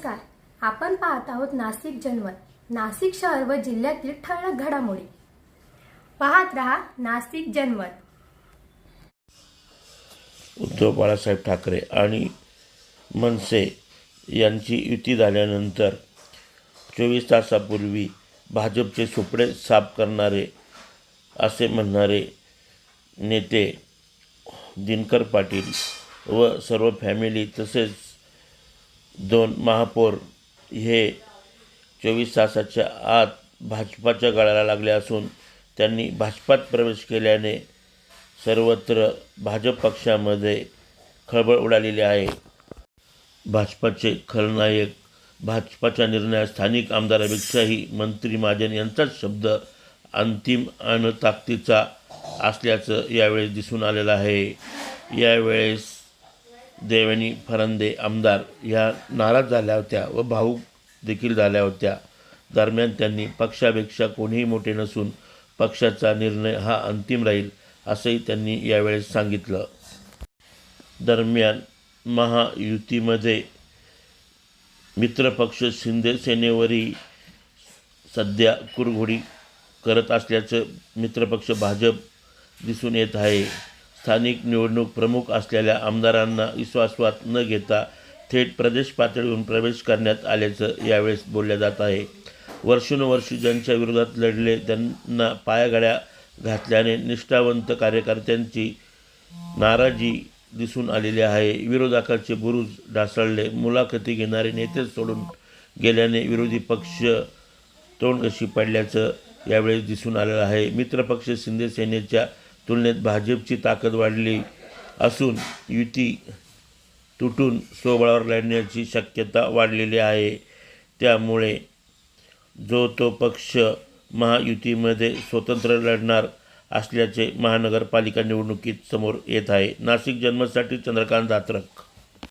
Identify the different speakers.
Speaker 1: नमस्कार. आपण पाहत आहोत नाशिक जनमत, नाशिक शहर व जिल्ह्यातील ठळक घडामोडी. पाहत रहा नाशिक जनमत.
Speaker 2: उद्धव बाळासाहेब ठाकरे आणि मनसे यांची युती झाल्यानंतर 24 तासापूर्वी भाजपचे सुपडे साफ करणारे असे म्हणणारे नेते दिनकर पाटील व सर्व फॅमिली तसेच 2 महापौर हे 24 तासाच्या आत भाजपाच्या गळाला लागले असून त्यांनी भाजपात प्रवेश केल्याने सर्वत्र भाजप पक्षामध्ये खळबळ उडालेली आहे. भाजपाचे खलनायक भाजपाच्या निर्णयात स्थानिक आमदारापेक्षाही मंत्री महाजन यांचाच शब्द अंतिम आणि ताकदीचा असल्याचं यावेळेस दिसून आलेलं आहे. यावेळेस देवयानी फरांदे आमदार ह्या नाराज झाल्या होत्या व भावूक देखील झाल्या होत्या. दरम्यान त्यांनी पक्षापेक्षा कोणीही मोठे नसून पक्षाचा निर्णय हा अंतिम राहील असंही त्यांनी यावेळेस सांगितलं. दरम्यान महायुतीमध्ये मित्रपक्ष शिंदे सेनेवरही सध्या कुरघोडी करत असल्याचं मित्रपक्ष भाजप दिसून येत आहे. स्थानिक निवडणूक प्रमुख असलेल्या आमदारांना विश्वासात न घेता थेट प्रदेश पातळीवरून प्रवेश करण्यात आल्याचं यावेळेस बोललं जात आहे. वर्षानुवर्षे ज्यांच्या विरोधात लढले त्यांना पायाघड्या घातल्याने निष्ठावंत कार्यकर्त्यांची नाराजी दिसून आलेली आहे. विरोधकाचे बुरुज ढासळले, मुलाखती घेणारे नेते सोडून गेल्याने विरोधी पक्ष तोंडघशी पडल्याचं यावेळेस दिसून आलेलं आहे. मित्रपक्ष शिंदे सेनेच्या तुलनेत भाजपची ताकद वाढली असून युती तुटून स्वबळावर लढण्याची शक्यता वाढलेली आहे. त्यामुळे जो तो पक्ष महायुतीमध्ये स्वतंत्र लढणार असल्याचे महानगरपालिका निवडणुकीत समोर येत आहे. नाशिक जनमतसाठी चंद्रकांत दात्रक.